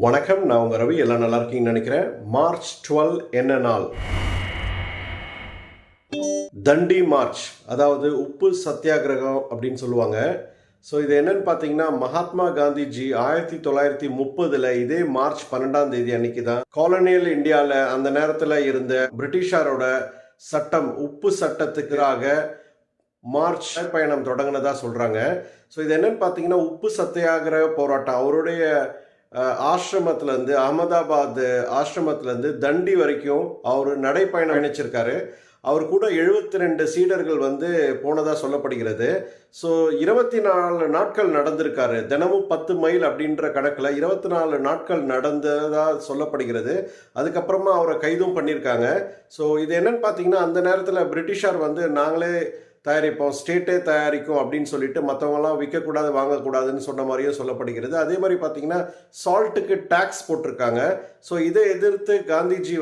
வணக்கம், நான் உங்கள் ரவி. எல்லாம் நல்லா இருக்கீங்கன்னு நினைக்கிறேன். மார்ச் 12 என்ன நாள்? தண்டி மார்ச், அதாவது உப்பு சத்தியாகிரகம் அப்படின்னு சொல்லுவாங்க. ஸோ இது என்னன்னு பார்த்தீங்கன்னா, மகாத்மா காந்திஜி 1930 இதே மார்ச் 12 அன்னைக்கு தான் காலனியல் இந்தியாவில் அந்த நேரத்தில் இருந்த பிரிட்டிஷாரோட சட்டம், உப்பு சட்டத்துக்காக மார்ச் பயணம் தொடங்கினதா சொல்கிறாங்க. ஸோ இது என்னன்னு பார்த்தீங்கன்னா, உப்பு சத்தியாகிரக போராட்டம் அவருடைய ஆசிரமத்திலேருந்து, அகமதாபாத் ஆசிரமத்திலேருந்து தண்டி வரைக்கும் அவர் நடைப்பயணம் இணைச்சிருக்காரு. அவர் கூட 72 சீடர்கள் போனதாக சொல்லப்படுகிறது. ஸோ 24 நாட்கள் நடந்திருக்காரு. தினமும் 10 மைல் அப்படின்ற கணக்கில் 24 நாட்கள் நடந்ததாக சொல்லப்படுகிறது. அதுக்கப்புறமா அவரை கைதும் பண்ணியிருக்காங்க. ஸோ இது என்னன்னு பார்த்தீங்கன்னா, அந்த நேரத்தில் பிரிட்டிஷார் நாங்களே தயாரிப்போம், ஸ்டேட்டே தயாரிக்கும் அப்படின்னு சொல்லிட்டு மற்றவங்களாம் விற்கக்கூடாது, வாங்கக்கூடாதுன்னு சொன்ன மாதிரியும் சொல்லப்படுகிறது. அதே மாதிரி பார்த்தீங்கன்னா, சால்ட்டுக்கு டேக்ஸ் போட்டிருக்காங்க. ஸோ இதை எதிர்த்து காந்திஜி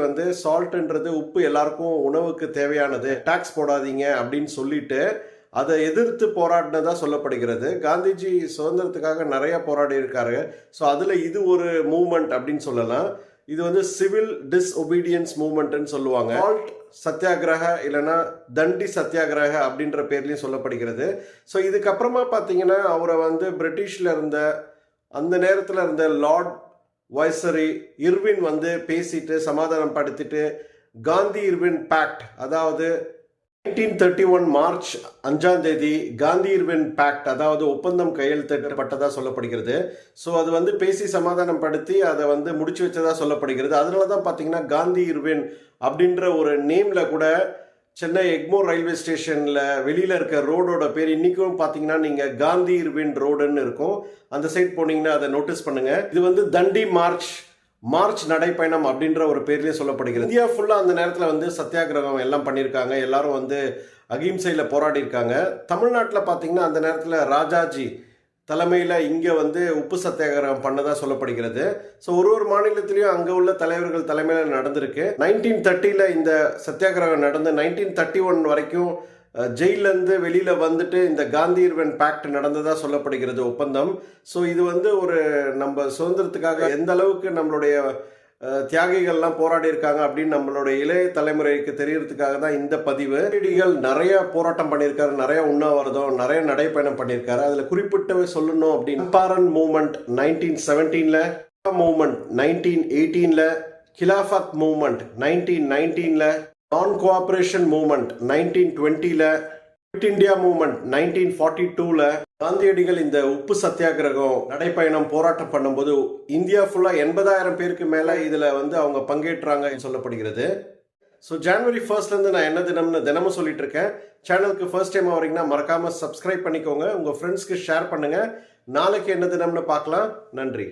சால்ட்டுன்றது உப்பு எல்லாருக்கும் உணவுக்கு தேவையானது, டேக்ஸ் போடாதீங்க அப்படின்னு சொல்லிட்டு அதை எதிர்த்து போராடினதா சொல்லப்படுகிறது. காந்திஜி சுதந்திரத்துக்காக நிறைய போராடி இருக்காரு. ஸோ அதில் இது ஒரு மூமெண்ட் அப்படின்னு சொல்லலாம். இது சிவில் டிஸ்ஒபீடியன்ஸ் மூமெண்ட்னு சொல்லுவாங்க. சால்ட் சத்தியாகிரக இல்லைன்னா தண்டி சத்தியாகிரக அப்படின்ற பேர்லையும் சொல்லப்படுகிறது. ஸோ இதுக்கப்புறமா பார்த்தீங்கன்னா, அவரை பிரிட்டிஷில் இருந்த அந்த நேரத்தில் இருந்த லார்ட் வைசரி இர்வின் பேசிட்டு சமாதானம் படுத்திட்டு காந்தி இர்வின் பேக்ட், அதாவது 1931 மார்ச் 5 காந்தி இர்வின் பேக்ட், அதாவது ஒப்பந்தம் கையெழுத்திடப்பட்டதாக சொல்லப்படுகிறது. ஸோ அது பேசி சமாதானம் படுத்தி அதை முடிச்சு வச்சதாக சொல்லப்படுகிறது. அதனால தான் பார்த்தீங்கன்னா, காந்தி இர்வின் அப்படின்ற ஒரு நேமில் கூட சென்னை எக்மோர் ரயில்வே ஸ்டேஷனில் வெளியில் இருக்க ரோடோட பேர் இன்றைக்கும் பார்த்தீங்கன்னா, நீங்கள் காந்தி இர்வின் ரோடுன்னு இருக்கும். அந்த சைட் போனீங்கன்னா அதை நோட்டீஸ் பண்ணுங்கள். இது தண்டி மார்ச் நடைப்பயணம் அப்படின்ற ஒரு பேர்லேயே சொல்லப்படுகிறது. இந்தியா ஃபுல்லாக அந்த நேரத்தில் சத்தியாகிரகம் எல்லாம் பண்ணியிருக்காங்க. எல்லாரும் அகிம்சையில் போராடி இருக்காங்க. தமிழ்நாட்டில் பார்த்தீங்கன்னா, அந்த நேரத்தில் ராஜாஜி தலைமையில் இங்கே உப்பு சத்தியாகிரகம் பண்ணதாக சொல்லப்படுகிறது. ஸோ ஒரு மாநிலத்திலையும் அங்கே உள்ள தலைவர்கள் தலைமையில் நடந்திருக்கு. 1930 இந்த சத்தியாகிரகம் நடந்து 1931 வரைக்கும் ஜெயிலேருந்து வெளியில் இந்த காந்தி இர்வின் பேக்ட் நடந்ததாக சொல்லப்படுகிறது, ஒப்பந்தம். ஸோ இது ஒரு நம்ம சுதந்திரத்துக்காக எந்த அளவுக்கு நம்மளுடைய தியாகிகள்லாம் போராடி இருக்காங்க அப்படின்னு நம்மளுடைய இளைய தலைமுறைக்கு தெரியறதுக்காக தான் இந்த பதிவு. காந்தியடிகள் நிறைய போராட்டம் பண்ணியிருக்காரு, நிறைய உண்ணாவிரதம், நிறைய நடைப்பயணம் பண்ணியிருக்காரு. அதில் குறிப்பிட்டவே சொல்லணும் அப்படின்னு சம்பாரன் மூமெண்ட் 1917, மூமெண்ட் 1918, கிலாஃபத் movement 1919, non cooperation movement 1920, quit India movement 1942. காந்தியடிகள் இந்த உப்பு சத்தியாகிரகம் நடைப்பயணம் போராட்டம் பண்ணும்போது இந்தியா ஃபுல்லாக 80,000 பேருக்கு மேலே இதில் அவங்க பங்கேற்றாங்க சொல்லப்படுகிறது. ஸோ ஜனவரி 1 நான் என்ன தினம்னு தினமும் சொல்லிட்டு இருக்கேன். சேனலுக்கு ஃபர்ஸ்ட் டைம் வரீங்கன்னா மறக்காமல் சப்ஸ்கிரைப் பண்ணிக்கோங்க, உங்கள் ஃப்ரெண்ட்ஸ்க்கு ஷேர் பண்ணுங்கள். நாளைக்கு என்ன தினம்னு பார்க்கலாம். நன்றி.